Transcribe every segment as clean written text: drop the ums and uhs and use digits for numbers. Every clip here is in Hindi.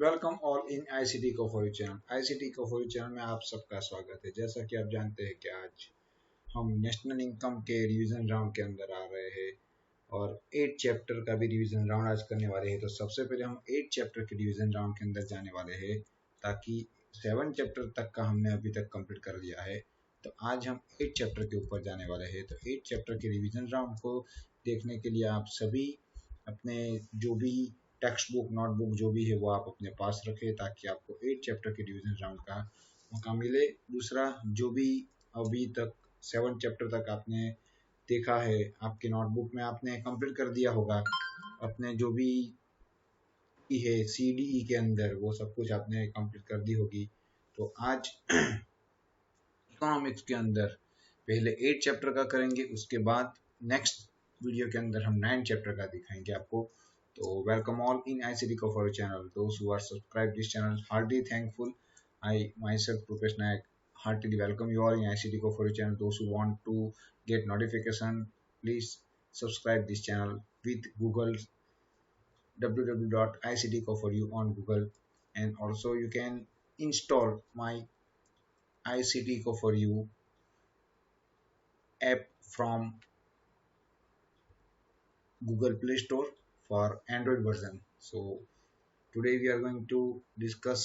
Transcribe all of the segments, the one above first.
वेलकम ऑल इन आईसीटी को फॉर यू चैनल। आईसीटी को फॉर यू चैनल में आप सबका स्वागत है। जैसा कि आप जानते हैं कि आज हम नेशनल इनकम के रिवीजन राउंड के अंदर आ रहे हैं और 8 चैप्टर का भी रिवीजन राउंड आज करने वाले हैं। तो सबसे पहले हम 8 चैप्टर के रिवीजन राउंड के अंदर जाने वाले हैं, ताकि 7 चैप्टर तक का हमने अभी तक कंप्लीट कर लिया है। तो आज हम 8 चैप्टर के ऊपर जाने वाले हैं। तो 8 चैप्टर के रिवीजन राउंड को देखने के लिए आप सभी अपने जो भी टेक्स्ट बुक नोटबुक जो भी है वो आप अपने पास रखें, ताकि आपको 8 चैप्टर के रिवीजन राउंड का मौका मिले। दूसरा, जो भी अभी तक 7 चैप्टर तक आपने देखा है, आपके नोटबुक में आपने कंप्लीट कर दिया होगा। अपने जो भी है CDE के अंदर वो सब कुछ आपने कंप्लीट कर दी होगी। तो आज इकोनॉमिक्स के अंदर पहले 8 चैप्टर का करेंगे, उसके बाद नेक्स्ट वीडियो के अंदर हम 9 चैप्टर का दिखाएंगे आपको। तो वेलकम ऑल इन ICT को फॉर चैनल, दोस्त who are subscribe this channel, heartly thankful. I myself Rupesh Nayak heartily welcome you all in ICT को for channel. Those who want to get notification, please subscribe this channel with Google www.ictco4u on Google, and also you can install my ICT co for you app from Google Play Store for Android version. So today we are going to discuss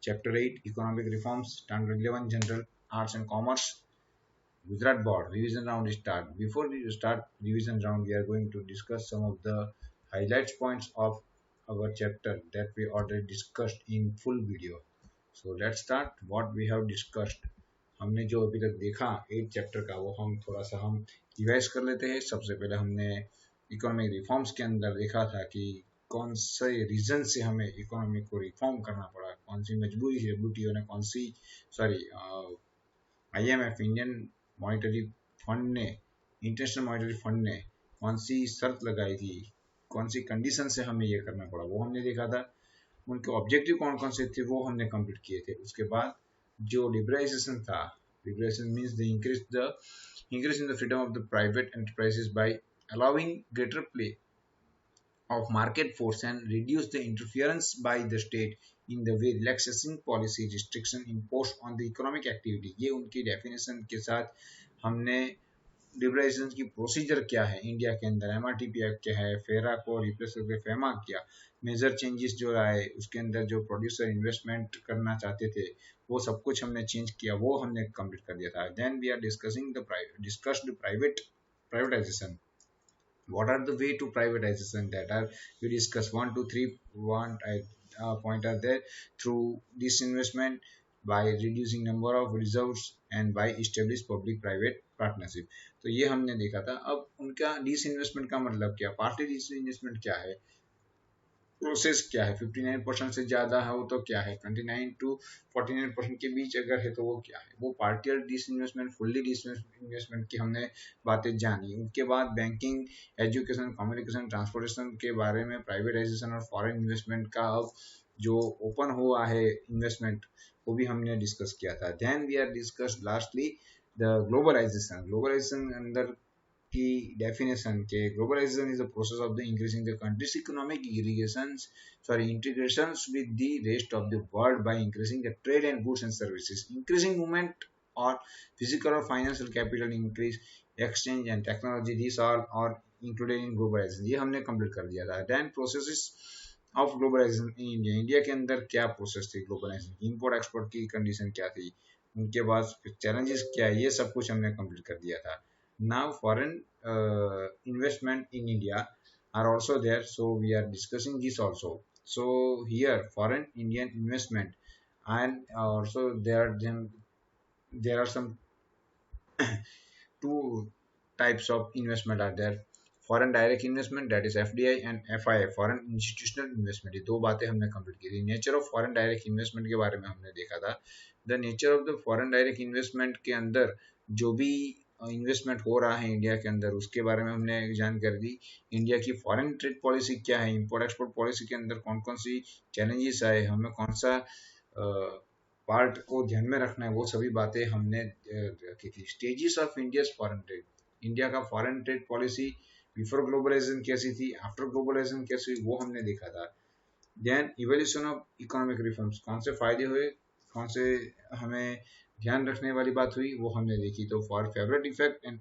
Chapter 8 Economic Reforms, Standard 11 General Arts and Commerce, Gujarat Board revision round start. Before we start revision round, we are going to discuss some of the highlights points of our chapter that we already discussed in full video. So let's start what we have discussed. हमने जो अभी तक देखा 8 चैप्टर का, वो हम थोड़ा सा रिवाइज कर लेते हैं। सबसे पहले हमने इकोनॉमिक रिफॉर्म्स के अंदर देखा था कि कौन से रीजन से हमें इकोनॉमी को रिफॉर्म करना पड़ा, कौन सी मजबूरी है, WTO ने कौन सी IMF इंडियन मॉनिटरी फंड ने, इंटरनेशनल मॉनिटरी फंड ने कौन सी शर्त लगाई थी, कौन सी कंडीशन से हमें ये करना पड़ा, वो हमने देखा था। उनके ऑब्जेक्टिव कौन कौन से थे वो हमने कंप्लीट किए थे। उसके बाद जो लिबरलाइजेशन था, liberalisation means the increase in the freedom of the private enterprises by allowing greater play of market force and reduce the interference by the state in the way relaxation policy restriction imposed on the economic activity। ये उनकी डेफिनेशन के साथ हमने लिबरलाइजेशन की प्रोसीजर क्या है इंडिया के अंदर, MRTP एक्ट क्या है, फेरा को रिप्लेस करके फेमा किया, मेजर चेंजेस जो आए उसके अंदर जो प्रोड्यूसर इन्वेस्टमेंट करना चाहते थे वो सब कुछ हमने चेंज किया, वो हमने कंप्लीट कर दिया था। Then we are discussed privatisation. What are the way to privatization that are we discuss 1 2 3 1 point are there through disinvestment, by reducing number of reserves and by establish public private partnership। तो ये हमने देखा था। अब उनका डिसइन्वेस्टमेंट का मतलब क्या, पार्टली डिसइन्वेस्टमेंट क्या है, प्रोसेस क्या है, 59% से ज़्यादा हो तो क्या है, 29 to 49% के बीच अगर है तो वो क्या है, वो पार्टियल डिसइन्वेस्टमेंट, फुल्ली डिसइन्वेस्टमेंट की हमने बातें जानी। उसके बाद बैंकिंग, एजुकेशन, कम्युनिकेशन, ट्रांसपोर्टेशन के बारे में प्राइवेटाइजेशन और फॉरेन इन्वेस्टमेंट का अब जो ओपन हुआ है इन्वेस्टमेंट, वो भी हमने डिस्कस किया था। Then we are discuss lastly the globalisation. Globalisation अंदर की डेफिनेशन के globalisation is the process of the increasing the countries economic integrations with the rest of the world by increasing the trade and goods and services, increasing movement or physical or financial capital, increase exchange and technology, these all are included in globalization। ये हमने कंप्लीट कर दिया था। देन processes of globalisation in India, India के अंदर क्या प्रोसेस थी ग्लोबलाइजेशन की, इम्पोर्ट एक्सपोर्ट की कंडीशन क्या थी, उनके बाद चैलेंजेस क्या है, ये सब कुछ हमने कंप्लीट कर दिया था। Now foreign investment in India are also there, so we are discussing this also. So here foreign Indian investment, and also there are some two types of investment are there, foreign direct investment that is FDI and FII foreign institutional investment. ये दो बातें हमने कंप्लीट की थी। Nature of foreign direct investment के बारे में हमने देखा था। The nature of the foreign direct investment के अंदर जो भी इन्वेस्टमेंट हो रहा है इंडिया के अंदर उसके बारे में हमने जानकारी दी। इंडिया की फॉरेन ट्रेड पॉलिसी क्या है, इंपोर्ट एक्सपोर्ट पॉलिसी के अंदर कौन कौन सी चैलेंजेस आए, हमें कौन सा पार्ट को ध्यान में रखना है, वो सभी बातें हमने रखी थी। Stages of India's foreign trade, India का foreign trade policy before globalization कैसी थी, आफ्टर ग्लोबलाइजेशन कैसी, वो हमने देखा था। Then evolution of economic reforms, कौन से फायदे हुए, कौन से हमें ध्यान रखने वाली बात हुई, वो हमने देखी। तो for favourite effect and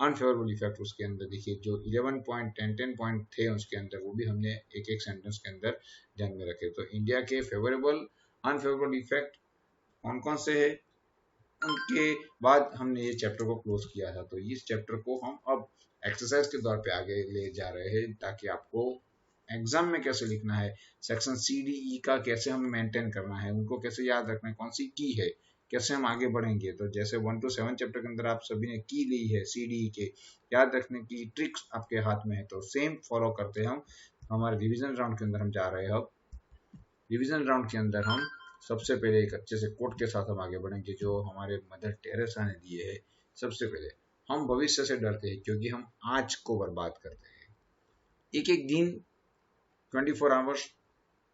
unfavourable effect उसके अंदर देखिए, जो 11 पॉइंट 10 पॉइंट थे उसके अंदर, वो भी हमने एक एक सेंटेंस के अंदर ध्यान में रखे। तो इंडिया के फेवरेबल अनफेवरेबल इफेक्ट कौन कौन से है, उनके बाद हमने ये चैप्टर को क्लोज किया था। तो इस चैप्टर को हम अब एक्सरसाइज के तौर पे आगे ले जा रहे हैं, ताकि आपको एग्जाम में कैसे लिखना है, सेक्शन सी डी ई का कैसे हमें मेंटेन करना है, उनको कैसे याद रखना है, कौन सी की है, कैसे हम आगे बढ़ेंगे। तो जैसे 1 to 7 चैप्टर के अंदर आप सभी ने की ली है सी डी ई के, याद रखने की ट्रिक्स आपके हाथ में है, तो सेम फॉलो करते हम हमारे रिविजन राउंड के अंदर हम जा रहे हैं। अब रिवीजन राउंड के अंदर हम सबसे पहले एक अच्छे से कोट के साथ हम आगे बढ़ेंगे, जो हमारे मदर टेरेसा ने दिए है। सबसे पहले, हम भविष्य से डरते हैं क्योंकि हम आज को बर्बाद करते हैं। एक एक दिन, 24 आवर्स,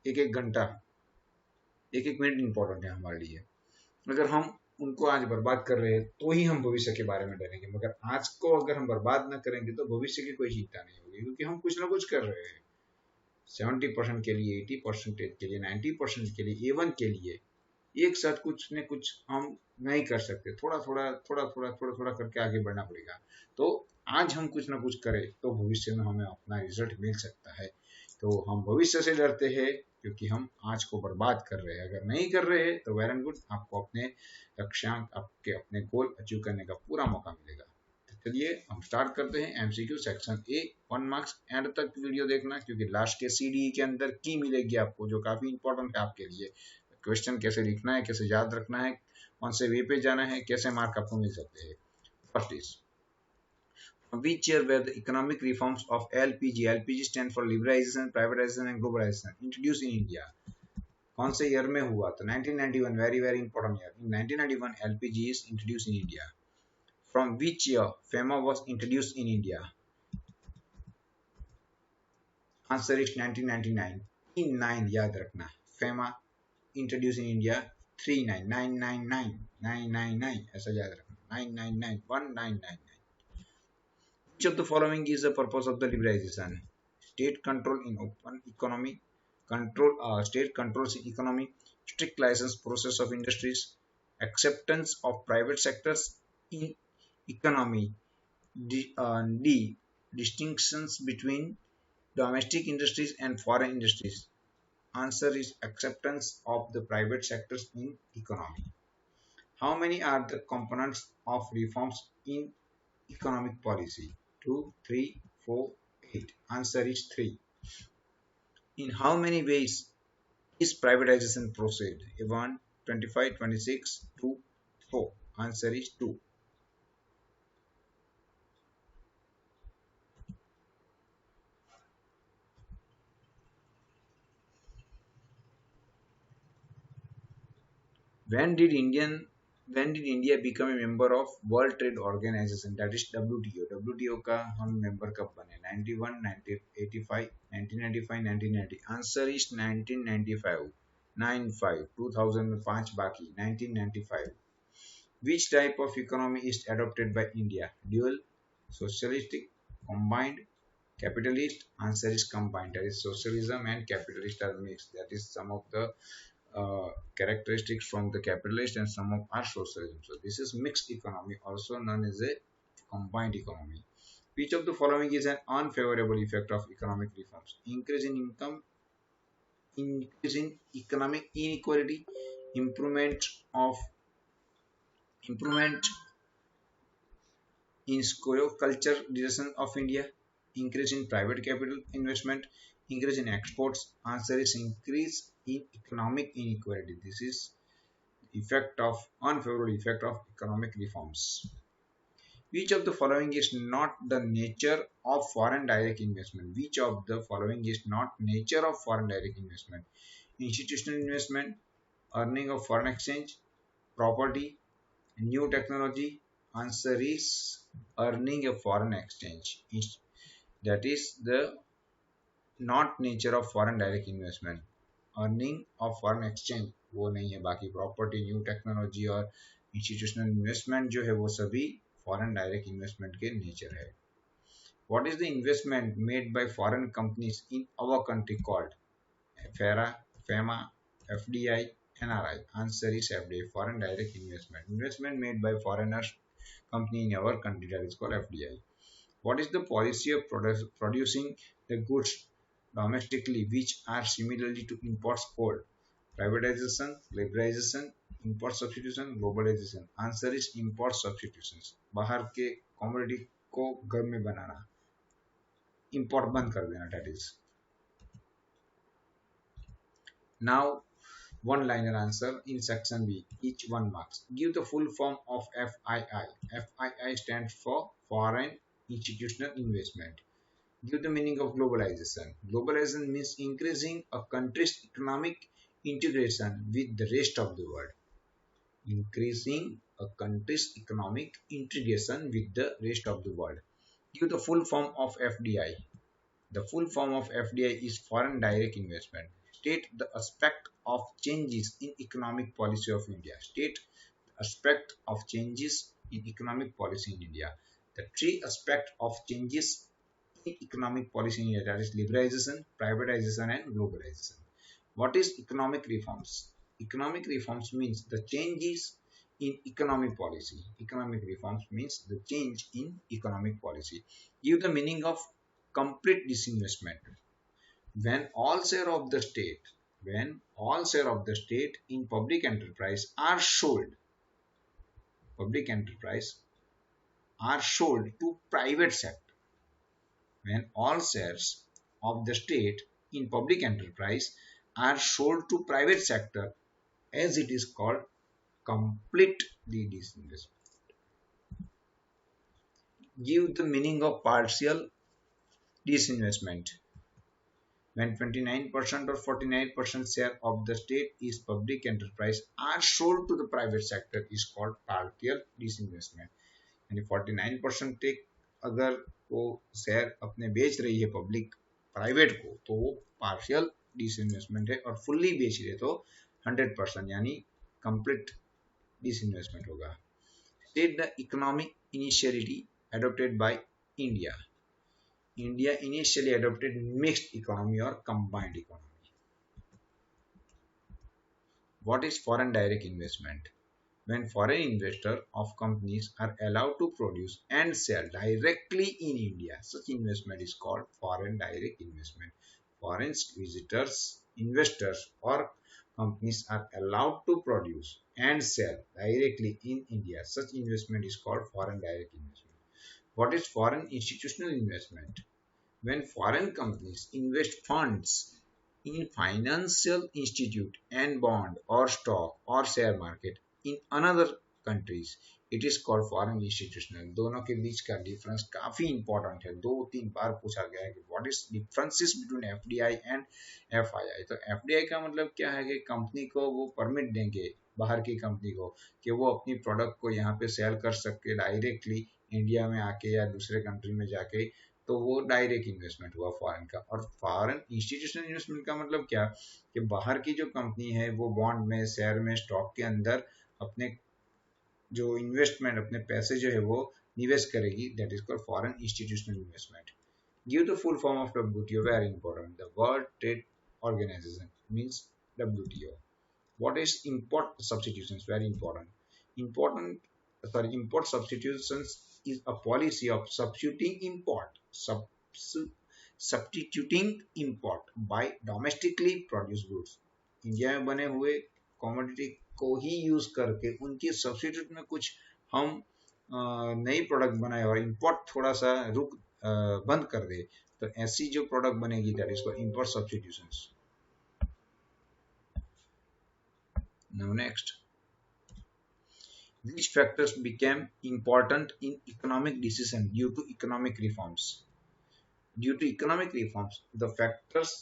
एक एक घंटा, एक एक मिनट इंपॉर्टेंट है हमारे लिए। अगर हम उनको आज बर्बाद कर रहे हैं तो ही हम भविष्य के बारे में डरेंगे, मगर आज को अगर हम बर्बाद ना करेंगे तो भविष्य की कोई चिंता नहीं होगी, क्योंकि हम कुछ ना कुछ कर रहे हैं। 70% के लिए, 80% के लिए, 90% के लिए, A1 के लिए एक साथ कुछ न कुछ हम नहीं कर सकते। थोड़ा थोड़ा थोड़ा थोड़ा थोड़ा थोड़ा करके आगे बढ़ना पड़ेगा। तो आज हम कुछ ना कुछ करें तो भविष्य में हमें अपना रिजल्ट मिल सकता है। तो हम भविष्य से डरते हैं क्योंकि हम आज को बर्बाद कर रहे हैं। अगर नहीं कर रहे हैं तो वेल एंड गुड, आपको अपने लक्ष्यांक, आपके अपने गोल अचीव करने का पूरा मौका मिलेगा। चलिए हम स्टार्ट करते हैं। MCQ section A, 1 marks, and तक वीडियो देखना, क्योंकि लास्ट के सीडी के अंदर की मिलेगी आपको, जो काफी इंपॉर्टेंट है आपके लिए। क्वेश्चन कैसे लिखना है, कैसे याद रखना है, कौन से वे पे जाना है, कैसे मार्क आपको मिल सकते हैं। First is, which year were the economic reforms of LPG? LPG stand for liberalization, privatization and globalization, introduced in India? कौन से ईयर में हुआ? तो 1991, very very important year. In 1991 LPG is introduced in India. From which year FEMA was introduced in India? Answer is 1999. 9 याद रखना। FEMA introduced in India 39, 999, 999 ऐसा याद रखना, 999, 1999। Which of the following is the purpose of the liberalization? State control in open economy, state controls in economy, strict license process of industries, acceptance of private sectors in economy, D, distinctions between domestic industries and foreign industries. Answer is acceptance of the private sectors in economy. How many are the components of reforms in economic policy? 2, 3, 4, 8. Answer is 3. In how many ways is privatization proceed? 1, 25, 26, 2, 4. Answer is 2. When did India become a member of World Trade Organization, that is WTO? WTO का हम member कब बने? 91, 1985, 1995, 1990. Answer is 1995. 95, 2000 में 5 बाकी, 1995. Which type of economy is adopted by India? Dual, socialistic, combined, capitalist? Answer is combined. That is socialism and capitalist are mixed. That is some of the characteristics from the capitalist and some of our socialism. So this is mixed economy, also known as a combined economy. Which of the following is an unfavorable effect of economic reforms? Increase in income, increase in economic inequality, improvement in socio culture direction of India, increase in private capital investment, increase in exports. Answer is increase in economic inequality. This is effect of unfavorable effect of economic reforms. Which of the following is not the nature of foreign direct investment? Which of the following is not nature of foreign direct investment? Institutional investment, earning of foreign exchange, property, new technology. Answer is earning a foreign exchange. That is the not nature of foreign direct investment. Earning of foreign exchange वो नहीं है, बाकी प्रॉपर्टी, न्यू टेक्नोलॉजी और इंस्टीट्यूशनल इन्वेस्टमेंट जो है वो सभी फॉरेन डायरेक्ट इन्वेस्टमेंट के नेचर है। What is the investment made by foreign companies in our country called? FERA, FEMA, FDI, NRI. Answer is FDI, foreign direct investment. Investment made by foreigners company in our country, that is called FDI. What is the policy of producing the goods domestically which are similarly to imports called? Privatization, liberalization, import substitution, globalization. Answer is import substitutions. बाहर के commodity को घर में बनाना, import बंद कर देना, that is. Now, one-liner answer in section B, each 1 marks. Give the full form of FII. FII stands for Foreign Institutional Investment. Give the meaning of globalization. Globalization means increasing a country's economic integration with the rest of the world. Increasing a country's economic integration with the rest of the world. Give the full form of FDI. The full form of FDI is foreign direct investment. State the aspect of changes in economic policy of India. State the aspect of changes in economic policy in India. The three aspects of changes in economic policy in India, that is liberalization, privatization and globalization. What is economic reforms? Economic reforms means the changes in economic policy. Economic reforms means the change in economic policy. Give the meaning of complete disinvestment. When all share of the state, when all share of the state in public enterprise are sold, public enterprise are sold to private sector. When all shares of the state in public enterprise are sold to private sector, as it is called complete disinvestment. Give the meaning of partial disinvestment. When 29% or 49% share of the state is public enterprise are sold to the private sector is called partial disinvestment. यानी 49% टेक अगर वो शेयर अपने बेच रही है पब्लिक प्राइवेट को तो वो पार्शियल डिसइन्वेस्टमेंट है, और फुल्ली बेच रही है तो 100% यानी कंप्लीट डिसइन्वेस्टमेंट होगा. State the economic initiality adopted by India. India initially adopted mixed economy or combined economy. What is foreign direct investment? When foreign investors of companies are allowed to produce and sell directly in India, such investment is called foreign direct investment. Foreign visitors, investors or companies are allowed to produce and sell directly in India. Such investment is called foreign direct investment. What is foreign institutional investment? When foreign companies invest funds in financial institute and bond or stock or share market in another countries, it is called foreign institutional. दोनों के बीच का डिफरेंस काफी इंपॉर्टेंट है, 2-3 बार पूछा गया है कि what is differences between FDI and FII. तो एफडीआई का मतलब क्या है कि कंपनी को वो परमिट देंगे, बाहर की कंपनी को, कि वो अपनी प्रोडक्ट को यहाँ पे सेल कर सके डायरेक्टली इंडिया में आके या दूसरे कंट्री में जाके, तो वो डायरेक्ट इन्वेस्टमेंट हुआ फॉरेन का. और फॉरेन इंस्टीट्यूशनल इन्वेस्टमेंट का मतलब क्या, कि बाहर की जो कंपनी है वो बॉन्ड में, शेयर में, स्टॉक के अंदर अपने जो इन्वेस्टमेंट, अपने पैसे जो है वो निवेश करेगी, that is called foreign institutional investment. Give the full form of WTO, very important. The world trade organisation means WTO. What is import substitutions? Very important. Import substitutions is a policy of substituting import by domestically produced goods. India में बने हुए कमोडिटी को ही यूज करके उनकी सब्स्टिट्यूट में कुछ हम नई प्रोडक्ट बनाए और इंपोर्ट थोड़ा सा बंद कर दे, तो ऐसी जो प्रोडक्ट बनेगी that is called import substitutions. Now next, which factors became important in economic decision due to economic reforms? Due to economic reforms, the factors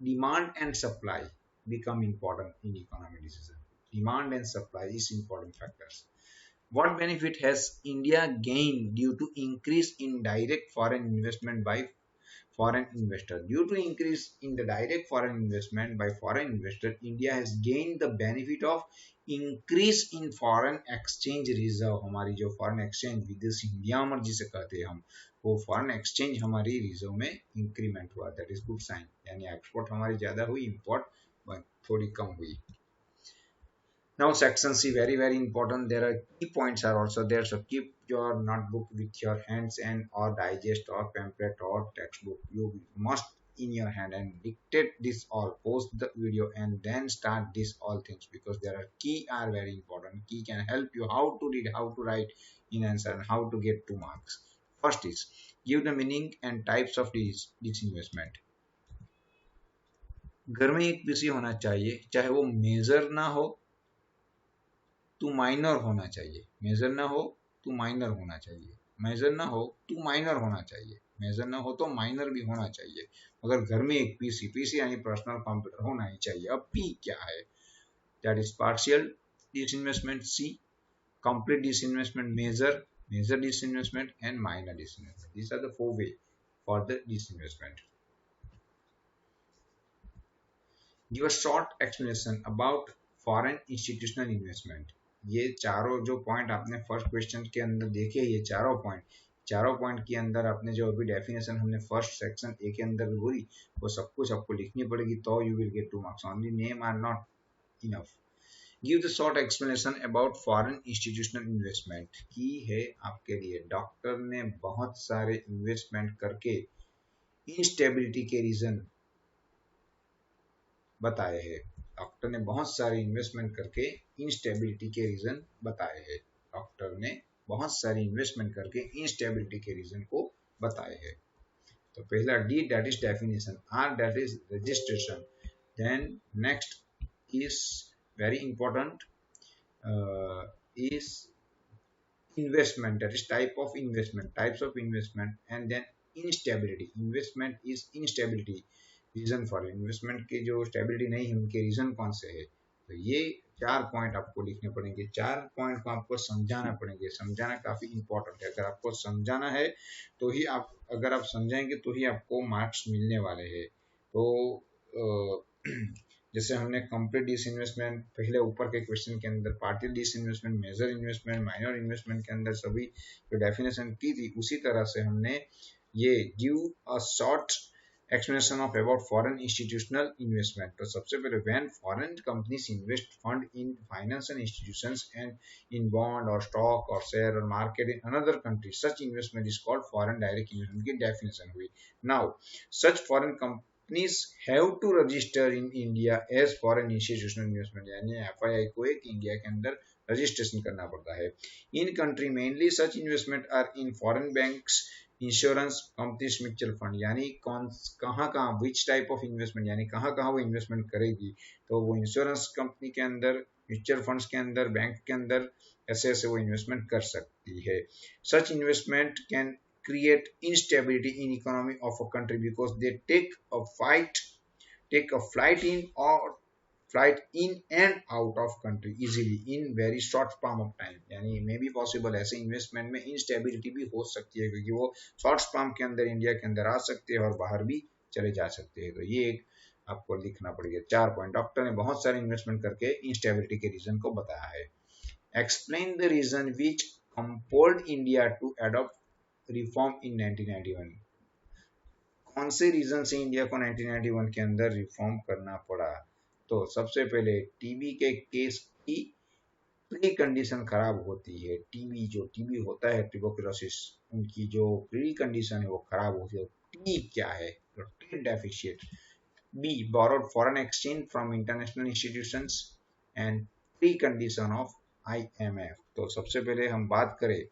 demand and supply become important in economic decision. Demand and supply is important factors. What benefit has India gained due to increase in direct foreign investment by foreign investor? Due to increase in the direct foreign investment by foreign investor, India has gained the benefit of increase in foreign exchange reserve, हमारी जो फॉरेन एक्सचेंज विदेशी हुंडियामर जिसे कहते हैं हम, वो फॉरेन एक्सचेंज हमारी रिजर्व में इंक्रीमेंट हुआ, दैट इज गुड साइन, यानी एक्सपोर्ट हमारी ज्यादा हुई, इंपोर्ट थोड़ी कम हुई। Now section C, very very important. There are key points are also there. So keep your notebook with your hands and or digest or pamphlet or textbook. You must in your hand and dictate this all. Pause the video and then start this all things, because there are key are very important. Key can help you how to read, how to write in answer, and how to get 2 marks. First is give the meaning and types of disinvestment. घर में एक पीसी होना चाहिए, चाहे वो मेजर ना हो तो माइनर होना चाहिए, मेजर ना हो तो माइनर होना चाहिए, मेजर ना हो तो माइनर होना चाहिए, मेजर ना हो तो माइनर भी होना चाहिए। अगर घर में एक पीसी यानी पर्सनल कंप्यूटर होना ही चाहिए। अब पी क्या है? That is partial disinvestment, C complete disinvestment, major disinvestment and minor disinvestment. These are the 4 way for the disinvestment. Give a short explanation about foreign institutional investment. ये चारों जो पॉइंट आपने फर्स्ट क्वेश्चन के अंदर देखे, ये चारों पॉइंट के अंदर आपने जो अभी डेफिनेशन हमने फर्स्ट सेक्शन ए के अंदर बोली, वो सब कुछ आपको लिखनी पड़ेगी, तो you will get 2 marks. Only name are not enough. Give the short explanation about foreign institutional investment. की है आपके लिए, डॉक्टर ने बहुत सारे इन्वेस्टमेंट करके इनस्टेबिलिटी के रीजन बताए हैं। डॉक्टर ने बहुत सारे इन्वेस्टमेंट करके इनस्टेबिलिटी के रीजन बताए हैं। डॉक्टर ने बहुत सारी इन्वेस्टमेंट करके इनस्टेबिलिटी के रीजन को बताए हैं। तो पहला D that is definition, R that is registration, then next is very important is investment, that is type of investment, types of investment, and then instability, investment is instability, reason for investment की जो स्टेबिलिटी नहीं है उनके रीजन कौन से है। तो ये 4 पॉइंट आपको लिखने पड़ेंगे, 4 पॉइंट को आपको समझाना पड़ेंगे। समझाना काफी इंपॉर्टेंट है, अगर आपको समझाना है तो ही आप, अगर आप समझाएंगे तो ही आपको मार्क्स मिलने वाले हैं। तो जैसे हमने कंप्लीट डिसइन्वेस्टमेंट पहले ऊपर के क्वेश्चन के अंदर, partial disinvestment, major investment, minor investment के अंदर सभी जो डेफिनेशन की थी, उसी तरह से हमने ये give a short explanation of about foreign institutional investment। तो सबसे पहले when foreign companies invest fund in financial institutions and in bond or stock or share or market in another country, such investment is called foreign direct investment की definition हुई। Now such foreign companies have to register in India as foreign institutional investment, यानी FII को एक इंडिया के अंदर रजिस्ट्रेशन करना पड़ता है। In country mainly such investment are in foreign banks, insurance companies, mutual fund, यानी कौन कहाँ विच टाइप ऑफ इन्वेस्टमेंट, यानी कहाँ वो इन्वेस्टमेंट करेगी, तो वो इंश्योरेंस कंपनी के अंदर, म्यूचुअल फंड्स के अंदर, बैंक के अंदर, ऐसे वो इन्वेस्टमेंट कर सकती है। Such investment can create instability in economy of a country because they take a flight in और flight in and out of country easily in very short span of time, यानी मे बी पॉसिबल, ऐसे इन्वेस्टमेंट में इंस्टेबिलिटी भी हो सकती है क्योंकि वो शॉर्ट स्पैन के अंदर इंडिया के अंदर आ सकते हैं और बाहर भी चले जा सकते हैं। तो ये एक आपको लिखना पड़ेगा 4 पॉइंट। डॉक्टर ने बहुत सारे इन्वेस्टमेंट करके इंस्टेबिलिटी के रीजन को बताया है। Explain the reason which compelled India to adopt reform in 1991। कौन से रीजन से इंडिया को 1991 के अंदर रिफॉर्म करना पड़ा? तो सबसे पहले टीबी के केस की प्री कंडीशन खराब होती है। टीबी होता है, ट्यूबरकुलोसिस, उनकी जो प्री कंडीशन है वो खराब होती है। टी क्या है? तो trade deficit. B borrowed foreign exchange from international institutions and precondition of IMF। तो सबसे पहले हम बात करें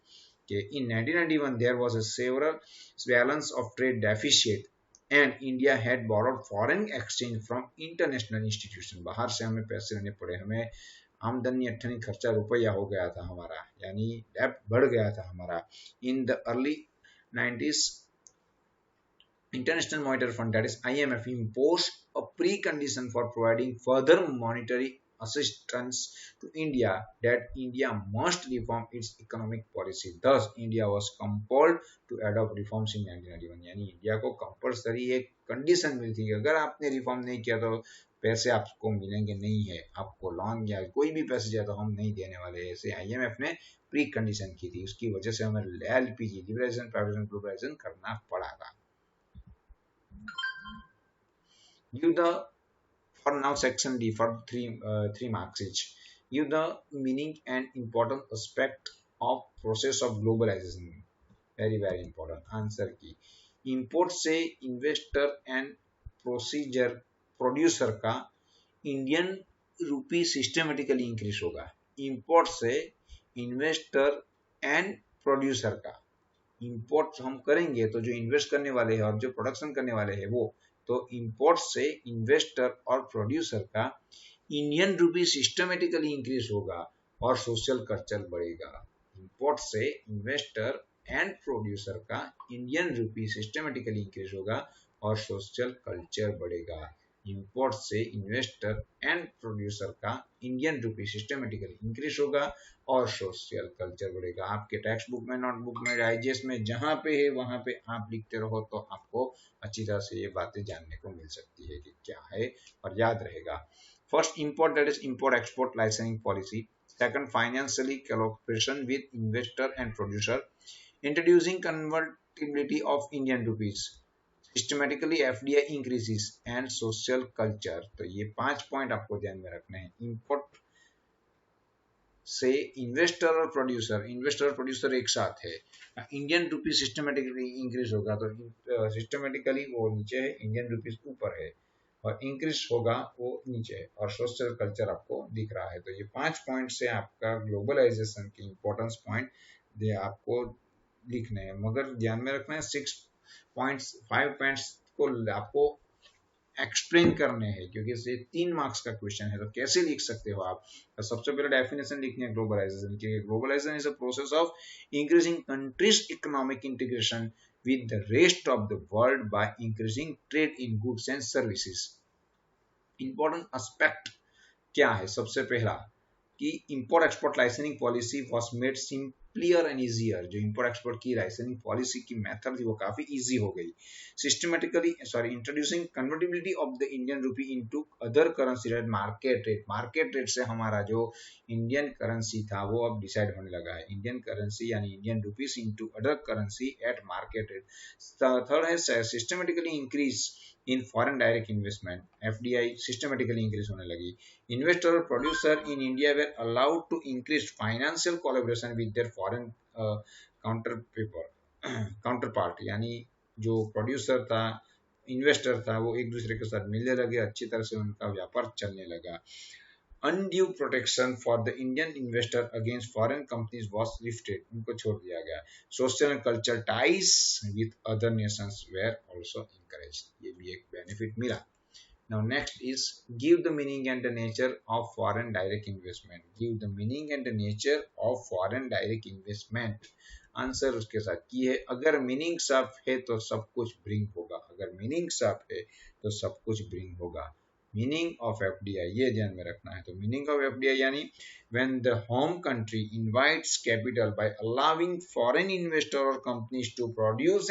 कि in 1991 there was a several balance of trade deficit and India had borrowed foreign exchange from international institution। बाहर से हमें पैसे लेने पड़े, हमें आमदनी अठनी खर्चा रुपया हो गया था हमारा, यानी डेब्ट बढ़ गया था हमारा। In the early 90s International Monetary Fund, that is IMF, imposed a precondition for providing further monetary assistance to India, that India must reform its economic policy। Thus, India was compelled to adopt reforms in 1991। यानी इंडिया को कंपल्सरी एक कंडीशन मिली थी कि अगर आपने रिफॉर्म नहीं किया तो पैसे आपको मिलेंगे नहीं है, आपको लोन या कोई भी पैसे चाहे तो हम नहीं देने वाले, ऐसे आईएमएफ ने प्री कंडीशन की थी, उसकी वजह से हमें एलपीजी लिबरेलाइजेशन प्राइवेटाइजेशन ग्लोबलाइजेशन करना पड़ा था। Give the for now section D for three marks each. Give the meaning and important aspect of process of globalization. Very important. Answer की इंपोर्ट से इन्वेस्टर एंड प्रोसीजर प्रोड्यूसर का इंडियन रूपी सिस्टमेटिकली इंक्रीज होगा। इंपोर्ट से इन्वेस्टर एंड प्रोड्यूसर का, इंपोर्ट हम करेंगे तो जो इन्वेस्ट करने वाले हैं और जो प्रोडक्शन करने वाले हैं वो, तो इंपोर्ट से इन्वेस्टर और प्रोड्यूसर का इंडियन रूपी सिस्टमेटिकली इंक्रीज होगा और सोशल कल्चर बढ़ेगा। इंपोर्ट से इन्वेस्टर एंड प्रोड्यूसर का इंडियन रूपी सिस्टमेटिकली इंक्रीज होगा और सोशल कल्चर बढ़ेगा। इंपोर्ट से इन्वेस्टर एंड प्रोड्यूसर का इंडियन रूपी सिस्टमेटिकली इंक्रीज होगा और सोशल कल्चर बढ़ेगा। आपके टेक्स्ट बुक में, नोटबुक में, डाइजेस्ट में जहां पे है वहां पे आप लिखते रहो तो आपको अच्छी तरह से ये बातें जानने को मिल सकती है कि क्या है और याद रहेगा। First, import, that is import export licensing policy. Second, financially collaboration with investor and producer, introducing convertibility of Indian rupees, systematically FDI increases and social culture. तो ये 5 पॉइंट आपको ध्यान में रखने हैं। इंपोर्ट से इन्वेस्टर और प्रोड्यूसर एक साथ है, इंडियन रुपी सिस्टमेटिकली इंक्रीज होगा तो सिस्टमेटिकली वो नीचे है, इंडियन रुपीज ऊपर है और इंक्रीज होगा वो नीचे है और सोशल कल्चर आपको दिख रहा है। तो ये 5 पॉइंट से आपका ग्लोबलाइजेशन की इंपॉर्टेंस पॉइंट आपको लिखने हैं, मगर ध्यान में रखना है 5 पॉइंट्स को आपको एक्सप्लेन करने हैं क्योंकि ये 3 मार्क्स का क्वेश्चन है। तो कैसे लिख सकते हो आप? तो सबसे पहले डेफिनेशन लिखनी है ग्लोबलाइजेशन की। Globalisation is a process of increasing countries economic integration with the rest of the world by increasing trade in goods and services. Important aspect क्या है? सबसे पहला कि import export licensing policy was made simplier and easier. जो इंपोर्ट एक्सपोर्ट की लाइसेंसिंग पॉलिसी की मेथड थी वो काफी इजी हो गई। Systematically introducing convertibility of the Indian rupee into other currency rate, market rate से हमारा जो इंडियन करेंसी था वो अब डिसाइड होने लगा है। इंडियन करेंसी यानी Indian rupees into other currency at market rate. Third है systematically increase in foreign direct investment, FDI systematically increase होने लगी। इन्वेस्टर और producer in India were allowed to increase financial collaboration with their foreign counterpart, यानी जो प्रोड्यूसर था, इन्वेस्टर था, वो एक दूसरे के साथ मिलने लगे, अच्छी तरह से उनका व्यापार चलने लगा। Undue protection for the Indian investor against foreign companies was lifted, उनको छोड़ दिया गया। Social and cultural ties with other nations were also encouraged, ये भी एक बेनिफिट मिला। Now next is give the meaning and the nature of foreign direct investment. Give the meaning and the nature of foreign direct investment. Answer उसके साथ की है, अगर मीनिंग साफ है तो सब कुछ ब्रिंग होगा, अगर मीनिंग साफ है तो सब कुछ ब्रिंग होगा। मीनिंग ऑफ एफडीआई ये ध्यान में रखना है। तो मीनिंग ऑफ एफडीआई यानी when the home country invites capital by allowing foreign investor और companies to produce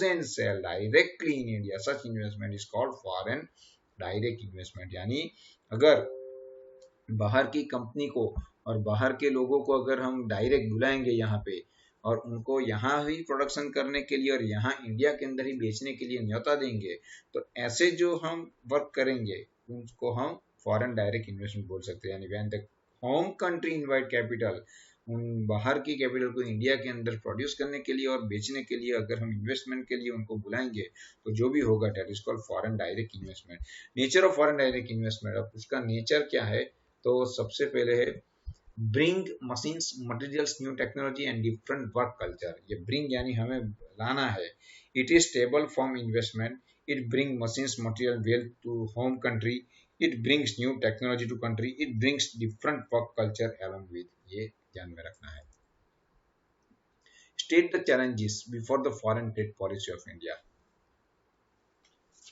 and sell directly in India, such investment is called foreign direct investment. यानी अगर बाहर की कंपनी को और बाहर के लोगों को अगर हम डायरेक्ट बुलाएंगे यहाँ पे और उनको यहाँ ही प्रोडक्शन करने के लिए और यहाँ इंडिया के अंदर ही बेचने के लिए न्योता देंगे, तो ऐसे जो हम वर्क करेंगे उनको हम फॉरेन डायरेक्ट इन्वेस्टमेंट बोल सकते हैं। यानी when the home country invite capital, उन बाहर की कैपिटल को इंडिया के अंदर प्रोड्यूस करने के लिए और बेचने के लिए अगर हम इन्वेस्टमेंट के लिए उनको बुलाएंगे तो जो भी होगा that is called foreign direct investment. Nature of foreign direct investment, अब उसका नेचर क्या है? तो सबसे पहले है bring machines, materials, new technology and different work culture. ये ब्रिंग यानी हमें लाना है। It is stable form investment, it bring machines material wealth to home country, it brings new technology to country, it brings different work culture along with, ये ध्यान में रखना है। State the challenges before the foreign trade policy of India.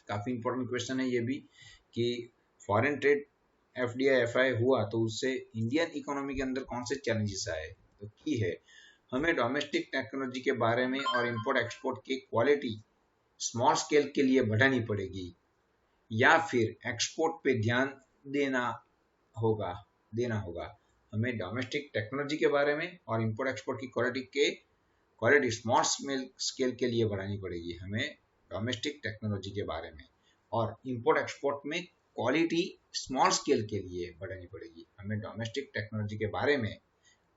काफी इंपॉर्टेंट क्वेश्चन है ये भी कि फॉरेन ट्रेड एफडीआई एफआई हुआ तो उससे इंडियन इकोनॉमी के अंदर कौन से चैलेंजेस आए। तो की है हमें डोमेस्टिक टेक्नोलॉजी के बारे में और इंपोर्ट एक्सपोर्ट की क्वालिटी स्मॉल स्केल के लिए बढ़ानी पड़ेगी। या फिर एक्सपोर्ट पे ध्यान देना होगा हमें डोमेस्टिक टेक्नोलॉजी के बारे में और इंपोर्ट एक्सपोर्ट की क्वालिटी स्मॉल स्केल के लिए बढ़ानी पड़ेगी हमें डोमेस्टिक टेक्नोलॉजी के बारे में, और इंपोर्ट एक्सपोर्ट में क्वालिटी स्मॉल स्केल के लिए बढ़ानी पड़ेगी हमें डोमेस्टिक टेक्नोलॉजी के बारे में,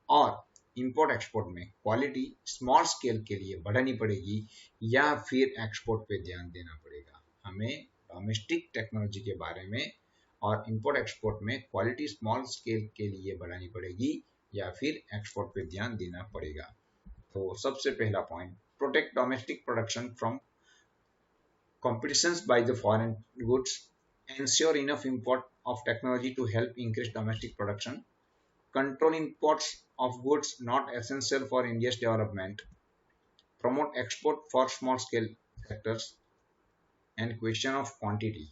और इंपोर्ट एक्सपोर्ट में क्वालिटी स्मॉल स्केल के लिए बढ़ानी पड़ेगी, या फिर एक्सपोर्ट पे ध्यान देना पड़ेगा हमें डोमेस्टिक टेक्नोलॉजी के बारे में और इंपोर्ट एक्सपोर्ट में क्वालिटी स्मॉल स्केल के लिए बढ़ानी पड़ेगी, या फिर एक्सपोर्ट पे ध्यान देना पड़ेगा। तो सबसे पहला point, protect domestic production from competitions by the foreign goods, ensure enough import of technology to help increase domestic production, control imports of goods not essential for India's development, promote export for small scale sectors, and question of quality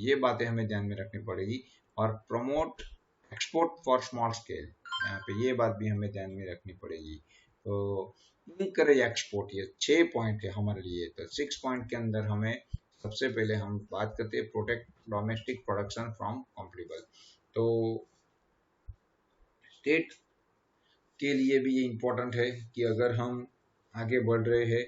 ये बातें हमें ध्यान में रखनी पड़ेगी, और promote export for small scale, यहाँ पे ये बात भी हमें ध्यान में रखनी पड़ेगी। तो इनकरेज एक्सपोर्ट, ये 6 पॉइंट है हमारे लिए। तो 6 पॉइंट के अंदर हमें सबसे पहले हम बात करते हैं protect domestic production from compatible. तो स्टेट के लिए भी ये इम्पोर्टेंट है कि अगर हम आगे बढ़ रहे हैं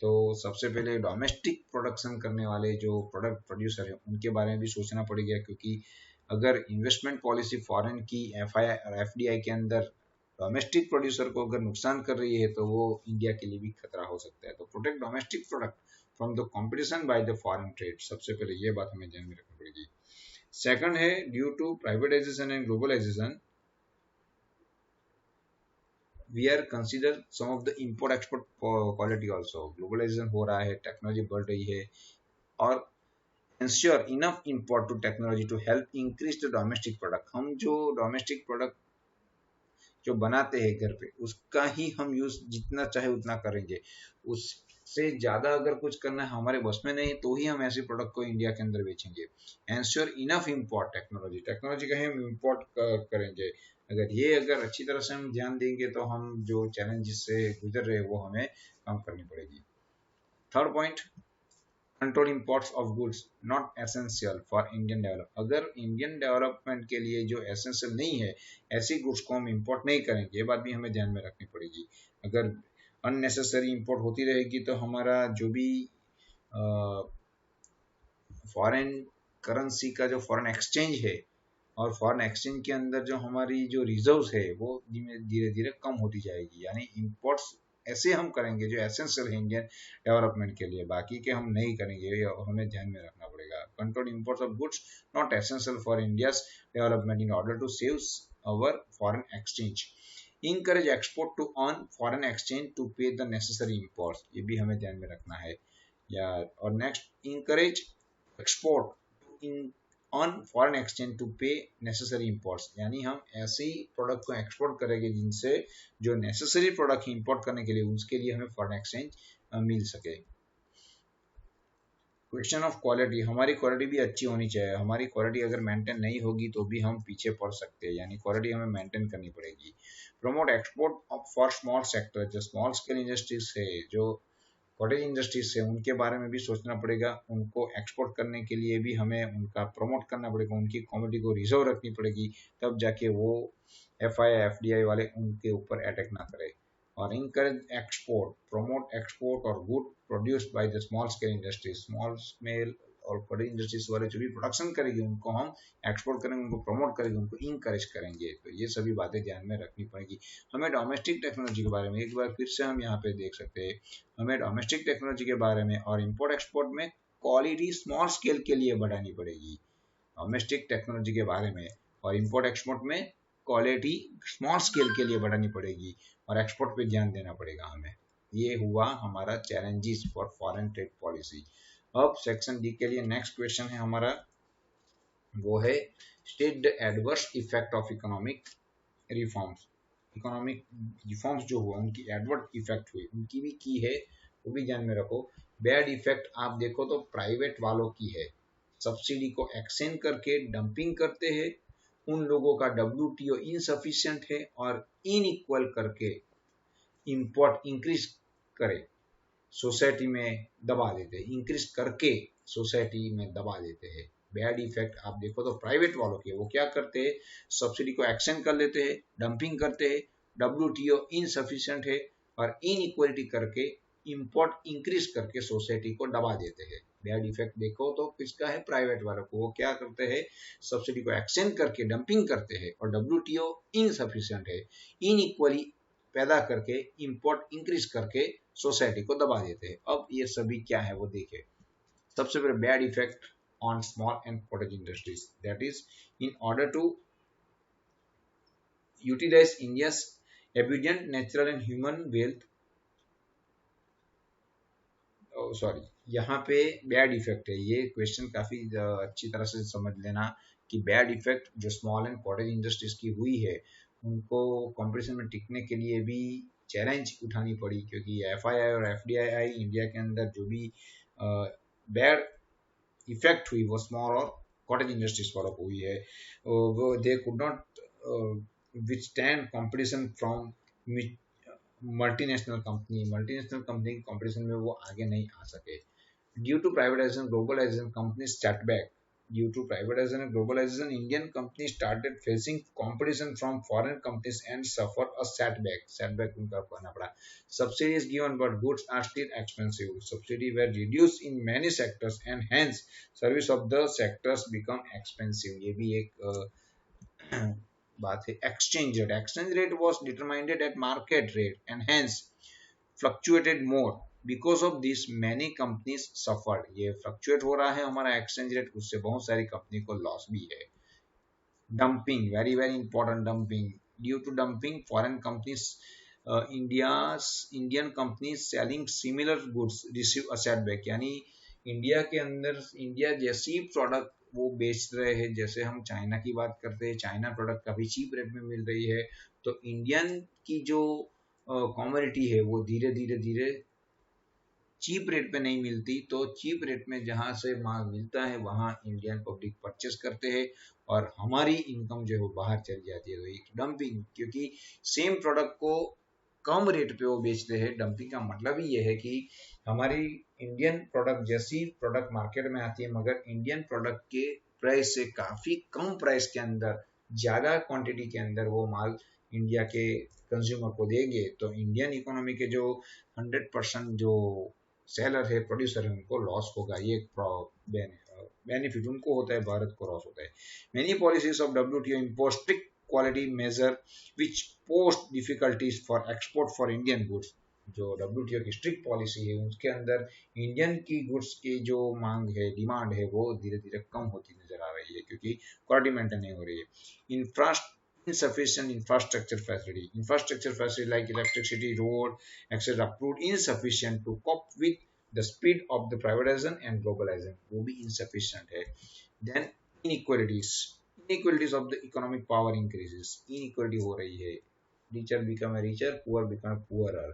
तो सबसे पहले डोमेस्टिक प्रोडक्शन करने वाले जो प्रोडक्ट प्रोड्यूसर है उनके बारे में भी सोचना पड़ेगा, क्योंकि अगर इन्वेस्टमेंट पॉलिसी फॉरेन की FII और FDI के अंदर डोमेस्टिक प्रोड्यूसर को अगर नुकसान कर रही है तो वो इंडिया के लिए भी खतरा हो सकता है। तो protect domestic product from the competition by the foreign trade, सबसे पहले ये बात हमें ध्यान में रखनी पड़ेगी। सेकंड है, due to privatisation and globalisation we are consider some of the import export quality also, globalisation हो रहा है, टेक्नोलॉजी बढ़ रही है, और ensure enough import to technology to help increase the domestic product। हम जो डोमेस्टिक प्रोडक्ट जो बनाते हैं घर पे उसका ही हम यूज जितना चाहे उतना करेंगे, उससे ज्यादा अगर कुछ करना है हमारे बस में नहीं तो ही हम ऐसे प्रोडक्ट को इंडिया के अंदर बेचेंगे। एंश्योर इनफ इम्पोर्ट टेक्नोलॉजी का हम इम्पोर्ट करेंगे। अगर अच्छी तरह से हम ध्यान देंगे तो हम जो चैलेंजेस से गुजर रहे हैं वो हमें कम करनी पड़ेगी। Third point, control imports of goods not essential for Indian develop. अगर इंडियन डेवलपमेंट के लिए जो एसेंशियल नहीं है ऐसी गुड्स को हम इंपोर्ट नहीं करेंगे, ये बात भी हमें ध्यान में रखनी पड़ेगी। अगर अननेसेसरी इंपोर्ट होती रहेगी तो हमारा जो भी फॉरेन करेंसी का जो फॉरेन एक्सचेंज है और फॉरेन एक्सचेंज के अंदर जो हमारी जो रिजर्व्स है वो धीरे धीरे कम होती जाएगी। यानी इंपोर्ट्स ऐसे हम करेंगे जो एसेंशियल है इंडियन डेवलपमेंट के लिए, बाकी के हम नहीं करेंगे, हमें ध्यान में रखना पड़ेगा। Control imports of goods not essential for India's development in order to save our foreign exchange. Encourage export to earn foreign exchange to pay the necessary imports, ये भी हमें ध्यान में रखना है यार। और next, encourage export on foreign exchange to pay necessary imports, यानी हम ऐसे ही प्रोडक्ट को एक्सपोर्ट करेंगे जिनसे जो नेसेसरी प्रोडक्ट इंपोर्ट करने के लिए उसके लिए हमें फॉरेन एक्सचेंज मिल सके। क्वेश्चन ऑफ क्वालिटी, हमारी क्वालिटी भी अच्छी होनी चाहिए। हमारी क्वालिटी अगर मेंटेन नहीं होगी तो भी हम पीछे पड़ सकते हैं, यानी क्वालिटी हमें मेंटेन करनी पड़ेगी। Promote export for small sector, जो स्मॉल स्केल इंडस्ट्रीज है, जो कॉटेज इंडस्ट्रीज है, उनके बारे में भी सोचना पड़ेगा। उनको एक्सपोर्ट करने के लिए भी हमें उनका प्रमोट करना पड़ेगा, उनकी कमोडिटी को रिजर्व रखनी पड़ेगी, तब जाके वो FII FDI वाले उनके ऊपर अटैक ना करे। और इनकरेज एक्सपोर्ट, प्रमोट एक्सपोर्ट और good produced by the small scale industries, small scale और कॉटेज इंडस्ट्रीज वाले जो भी प्रोडक्शन करेंगे उनको हम एक्सपोर्ट करेंगे, उनको प्रमोट करेंगे, उनको इंकरेज करेंगे। तो ये सभी बातें ध्यान में रखनी पड़ेगी। हमें डोमेस्टिक टेक्नोलॉजी के बारे में एक बार फिर से हम यहाँ पे देख सकते हैं, हमें डोमेस्टिक टेक्नोलॉजी के बारे में और इंपोर्ट एक्सपोर्ट में क्वालिटी स्मॉल स्केल के लिए बढ़ानी पड़ेगी। डोमेस्टिक टेक्नोलॉजी के बारे में और इंपोर्ट एक्सपोर्ट में क्वालिटी स्मॉल स्केल के लिए बढ़ानी पड़ेगी और एक्सपोर्ट पे ध्यान देना पड़ेगा हमें। ये हुआ हमारा challenges for foreign trade policy. अब सेक्शन डी के लिए नेक्स्ट क्वेश्चन है हमारा, वो है state the adverse effect of economic reforms. Economic reforms जो हुआ उनकी एडवर्स इफेक्ट हुई, उनकी भी की है, वो भी ध्यान में रखो। बैड इफेक्ट आप देखो तो प्राइवेट वालों की है, सब्सिडी को एक्सटेंड करके डंपिंग करते हैं, उन लोगों का WTO इनसफिशिएंट है और इनइक्वल करके इंपोर्ट इंक्रीज करे, सोसाइटी में दबा देते हैं, इंक्रीज करके सोसाइटी में दबा देते हैं। बैड इफेक्ट आप देखो तो प्राइवेट वालों के, वो क्या करते हैं, सब्सिडी को एक्सटेंड कर लेते हैं, डंपिंग करते हैं, WTO इनसफिशिएंट है, और इनइक्वालिटी करके इंपोर्ट इंक्रीज करके सोसाइटी को दबा देते हैं। बैड इफेक्ट देखो तो किसका है, प्राइवेट वालों को। वो क्या करते हैं, सब्सिडी को एक्सटेंड करके डंपिंग करते हैं, और WTO इनसफिशिएंट है, इनइक्वली पैदा करके इंपोर्ट इंक्रीज करके सोसाइटी को दबा देते हैं। अब ये सभी क्या है वो देखें। सबसे पहले bad effect on small and cottage industries, that is in order to utilise India's abundant natural and human wealth, sorry यहाँ पे बैड इफेक्ट है, ये क्वेश्चन काफी अच्छी तरह से समझ लेना कि बैड इफेक्ट जो स्मॉल एंड कॉटेज इंडस्ट्रीज की हुई है, उनको कंपटीशन में टिकने के लिए भी चैलेंज उठानी पड़ी, क्योंकि FII और FDI इंडिया के अंदर जो भी बैड इफेक्ट हुई वो स्मॉल और कॉटेज इंडस्ट्रीज वालों को हुई है। वो they could not withstand competition from multinational company की कंपटीशन में वो आगे नहीं आ सके। Due to privatisation globalisation company setback, due to privatization and globalization, Indian companies started facing competition from foreign companies and suffer a setback. Setback उनका करना पड़ा. Subsidies given but goods are still expensive. Subsidy were reduced in many sectors and hence service of the sectors become expensive. ये भी एक बात है. Exchange rate was determined at market rate and hence fluctuated more. Because of this many companies suffered, ये फ्लक्चुएट हो रहा है हमारा एक्सचेंज रेट, उससे बहुत सारी कंपनी को लॉस भी है। Dumping, very very important, dumping, due to dumping foreign companies Indian companies selling similar goods receive a setback, यानी इंडिया के अंदर इंडिया जैसी प्रोडक्ट वो बेच रहे हैं, जैसे हम चाइना की बात करते हैं, चाइना प्रोडक्ट काफी चीप रेट में मिल रही है, तो इंडियन की जो कमोडिटी है वो धीरे धीरे चीप रेट पे नहीं मिलती, तो चीप रेट में जहां से माल मिलता है वहां इंडियन पब्लिक परचेस करते हैं और हमारी इनकम जो है वो बाहर चली जाती है। तो एक डंपिंग, क्योंकि सेम प्रोडक्ट को कम रेट पे वो बेचते हैं। डंपिंग का मतलब ही ये है कि हमारी इंडियन प्रोडक्ट जैसी प्रोडक्ट मार्केट में आती है, मगर इंडियन प्रोडक्ट के प्राइस से काफी कम प्राइस के अंदर, ज्यादा क्वांटिटी के अंदर वो माल इंडिया के कंज्यूमर को देंगे, तो इंडियन इकोनॉमी के जो 100% जो सेलर है, प्रोड्यूसर है, उनको लॉस होगा। ये बेनिफिट उनको होता है, भारत को लॉस होता है। Many policies of WTO impose strict quality major which post difficulties for export for Indian goods. जो WTO की स्ट्रिक्ट पॉलिसी है उसके अंदर इंडियन की गुड्स की जो मांग है, डिमांड है, वो धीरे धीरे कम होती नजर आ रही है, क्योंकि क्वालिटी मेंटेन नहीं हो रही है। Insufficient infrastructure facility like electricity, road, etc. proved insufficient to cope with the speed of the privatization and globalization. वो भी insufficient है. Then inequalities of the economic power increases. Inequality हो रही है. Richer become a richer, poor become a poorer.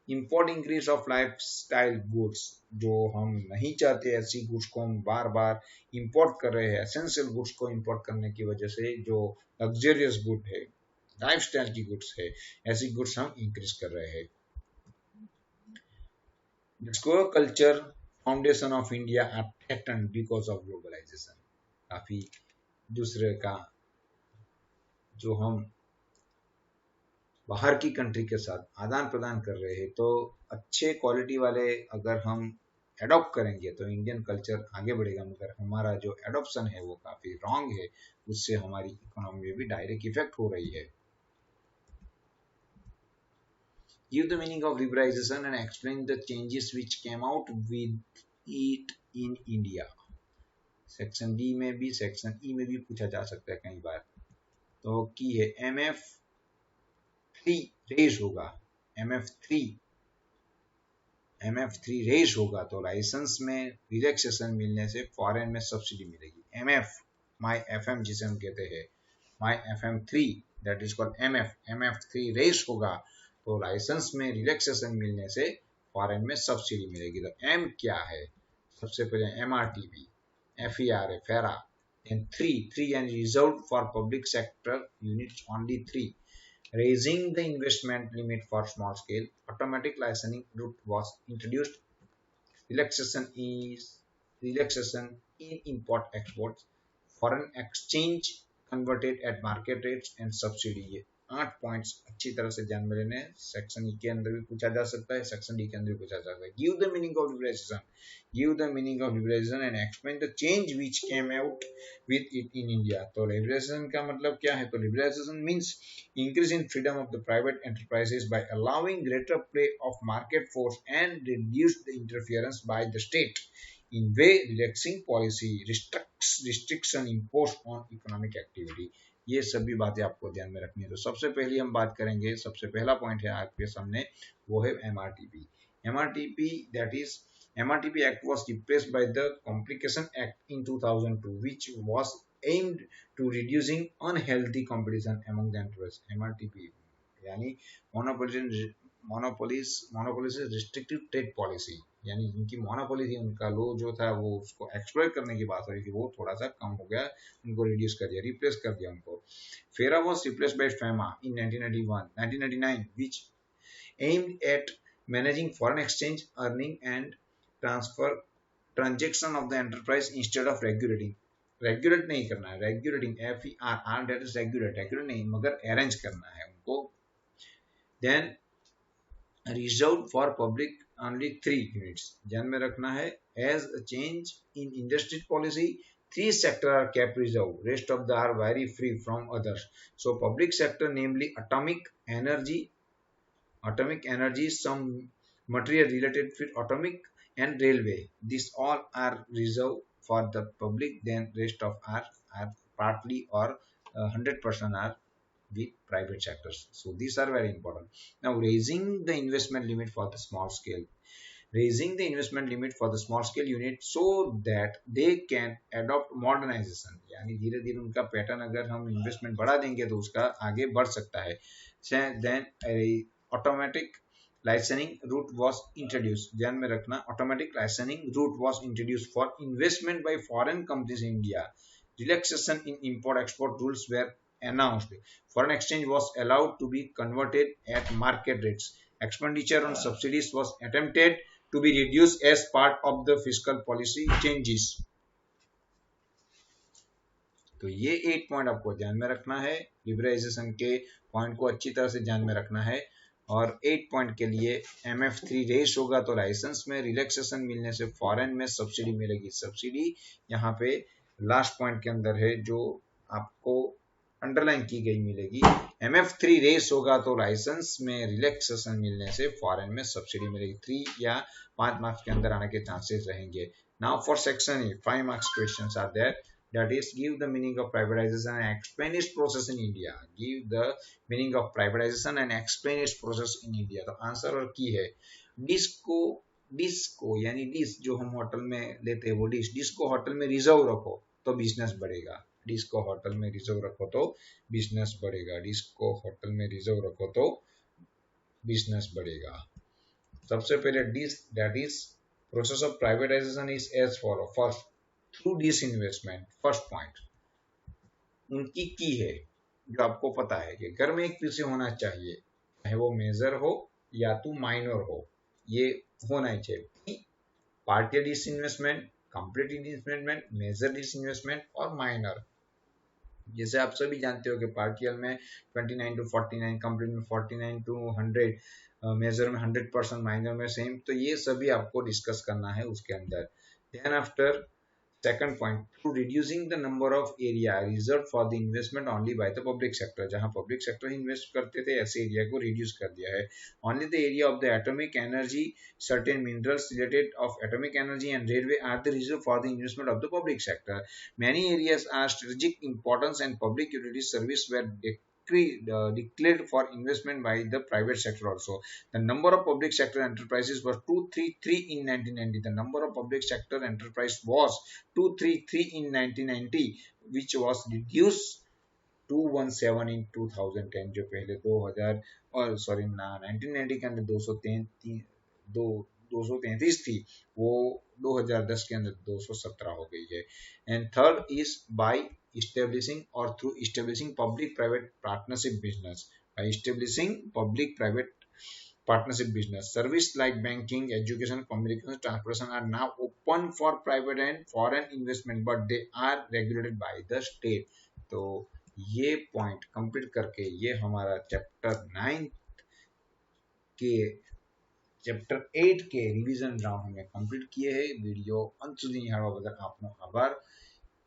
Import increase of lifestyle goods, जो हम नहीं चाहते ऐसी गुड्स को हम बार बार इंपोर्ट कर रहे हैं। एसेंशियल गुड्स को इंपोर्ट करने की वजह से जो लग्जरियस गुड है, लाइफस्टाइल की गुड्स है, ऐसी गुड्स हम इंक्रीज कर रहे हैं। Disco culture foundation of India are threatened because of globalisation. काफी दूसरे का जो हम बाहर की कंट्री के साथ आदान प्रदान कर रहे हैं, तो अच्छे क्वालिटी वाले अगर हम एडॉप्ट करेंगे तो इंडियन कल्चर आगे बढ़ेगा, मगर हमारा जो एडॉप्शन है वो काफी रॉन्ग है, उससे हमारी इकोनॉमी में भी डायरेक्ट इफेक्ट हो रही है। Give the meaning of liberalization and explain the changes which came out with it in India. Section D में भी, सेक्शन ई में भी पूछा जा सकता है कई बार। तो की है MF3 रेज होगा, MF3 रेज होगा, तो लाइसेंस में रिलैक्सेशन मिलने से फॉरेन में सब्सिडी मिलेगी। माई FM जिसे हम कहते हैं, my FM3 that is called MF3 raise होगा, तो लाइसेंस में रिलैक्सेशन मिलने से फॉरेन में सब्सिडी मिलेगी। तो M क्या है, सबसे पहले MRTP, FERA, फेरा, then 3 and reserved for public sector units only 3. Raising the investment limit for small scale, automatic licensing route was introduced. Relaxation is relaxation in import export, foreign exchange converted at market rates and subsidy. ये 8 पॉइंट्स अच्छी तरह से ध्यान में लेने हैं। सेक्शन ई के अंदर भी पूछा जा सकता है, सेक्शन डी के अंदर भी पूछा जा सकता है। Give the meaning of liberalisation, give the meaning of liberalisation and explain the change which came out with it in India. तो लिबरलाइजेशन का मतलब क्या है? तो liberalisation means increase in freedom of the private enterprises by allowing greater play of market force and reduce the interference by the state in way relaxing policy restriction imposed on economic activity। ये सभी बातें आपको ध्यान में रखनी है। तो सबसे पहले हम बात करेंगे, सबसे पहला पॉइंट है आपके सामने, वो है MRTP. MRTP that is MRTP Act was replaced by the Complication Act in 2002, which was aimed to reducing unhealthy competition among the enterprises। MRTP यानी मोनोपोलीज रिस्ट्रिक्टिव ट्रेड पॉलिसी, यानी जिनकी मोनोपोली थी उनका लो जो था वो उसको एक्सप्लॉइट करने की बात हो रही थी, वो थोड़ा सा कम हो गया, उनको रिड्यूस कर दिया, रिप्लेस कर दिया उनको। फेरा was replaced by FEMA in 1999 which aimed at managing foreign exchange earning and transfer transaction of the enterprise instead of regulating। Regulate नहीं करना है, regulating FERR that is regulate नहीं मगर अरेंज करना है उनको। Then reserve for public only 3 units, ध्यान में रखना है। As a change in industry policy 3 sectors are kept reserve, rest of them are very free from others। So public sector namely atomic energy, some material related with atomic and railway, these all are reserved for the public, then rest of are partly or 100% are with private sectors। So these are very important। Now raising the investment limit for the small scale, raising the investment limit for the small scale unit so that they can adopt modernization, यानी धीरे धीरे उनका पैटर्न अगर हम इन्वेस्टमेंट बढ़ा देंगे तो उसका आगे बढ़ सकता है। then automatic licensing route was introduced, ध्यान में रखना, automatic licensing route was introduced for investment by foreign companies in India। Relaxation in import export rules were announced, foreign exchange was allowed to be converted at market rates, expenditure on subsidies was attempted to be reduced as part of the fiscal policy changes। तो ये 8 पॉइंट आपको ध्यान में रखना है, लिबरलाइजेशन के पॉइंट को अच्छी तरह से ध्यान में रखना है। और 8 पॉइंट के लिए MF3 रेस होगा तो लाइसेंस में रिलैक्सेशन मिलने से फॉरेन में सब्सिडी मिलेगी। सब्सिडी यहाँ पे लास्ट पॉइंट के अंदर है जो आपको अंडरलाइन की गई मिलेगी। MF3 रेस होगा तो लाइसेंस में रिलैक्सेशन मिलने से फॉरेन में सब्सिडी मिलेगी। 3 या 5 मार्क्स के अंदर आने के चांसेस रहेंगे। Now for section A 5 marks questions are there, that is give the meaning of privatization and explain its process in India। give the meaning of privatization and explain its process in India। तो आंसर और की है डिस्को यानी डिश जो हम होटल में लेते हैं वो डिश को होटल में रिजर्व रखो तो बिजनेस बढ़ेगा। डिश को होटल में रिजर्व रखो तो बिजनेस बढ़ेगा। डिश को होटल में रिजर्व रखो तो बिजनेस बढ़ेगा। सबसे पहले डिश that is process of privatisation is as follow. First through disinvestment, first point उनकी की है जो आपको पता है कि घर में एक पीसी होना चाहिए, चाहे वो मेजर हो या तो माइनर हो, ये होना ही चाहिए। Partial disinvestment, complete disinvestment, major disinvestment और माइनर। जैसे आप सभी जानते हो कि पार्टियल में 29 to 49, कंप्लीट में 49 to 100, मेजर में 100%, माइनर में सेम। तो ये सभी आपको डिस्कस करना है उसके अंदर। Then after second point through reducing the number of area reserve for the investment only by the public sector, जहां पब्लिक सेक्टर इन्वेस्ट करते थे ऐसे एरिया को रिड्यूस कर दिया है। Only the area of the atomic energy, certain minerals related of atomic energy and railway are the reserve for the investment of the public sector. Many areas are strategic importance and public utility service where declared for investment by the private sector also। The number of public sector enterprises was 233 in 1990। The number of public sector enterprise was 233 in 1990 which was reduced 217 in 2010। जो पहले 2000 और 1990 के अंदर 233 थी वो 2010 के अंदर 217 हो गई है। And third is by establishing or through establishing public private partnership business, by establishing public private partnership business. Service like banking, education, communication, transportation are now open for private and foreign investment, but they are regulated by the state. तो ये पॉइंट कंप्लीट करके ये हमारा ચેપ્ટર 8 के रिविजन राउंड हमने कंप्लीट किए है. વિડિયો અંત સુધી નિહાળવા બદલ આપનો આભાર.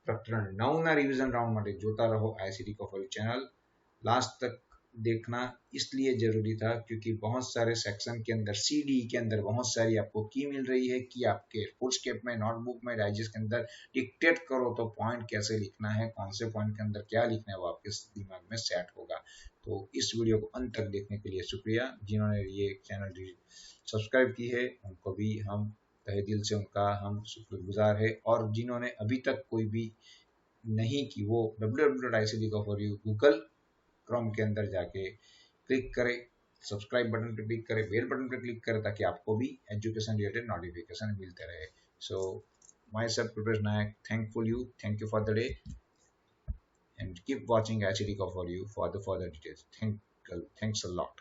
પ્રકરણ 9 ના રિવિઝન રાઉન્ડ માટે જોતા રહો આઈસીટી કફોરી चैनल. लास्ट तक देखना इसलिए जरूरी था क्योंकि बहुत सारे सेक्शन के अंदर सीडी के अंदर बहुत सारी आपको की मिल रही है कि आपके फुटस्टेप में, नोटबुक में, डाइजेस्ट के अंदर डिक्टेट करो तो पॉइंट कैसे लिखना है, कौन से पॉइंट के अंदर क्या लिखना है, वो आपके दिमाग में सेट होगा. तो इस वीडियो को अंत तक देखने के लिए शुक्रिया. जिन्होंने ये चैनल सब्सक्राइब की है उनको भी हम तहे दिल से उनका हम शुक्रगुजार है, और जिन्होंने अभी तक कोई भी नहीं की वो www.icd.for गूगल क्रोम के अंदर जाके क्लिक करें, सब्सक्राइब बटन पे क्लिक करें, बेल बटन पे क्लिक करें ताकि आपको भी एजुकेशन रिलेटेड नोटिफिकेशन मिलते रहे. So myself Pritesh Nayak, thank you for the day, and keep watching ICT for you for the further details. Thanks a lot.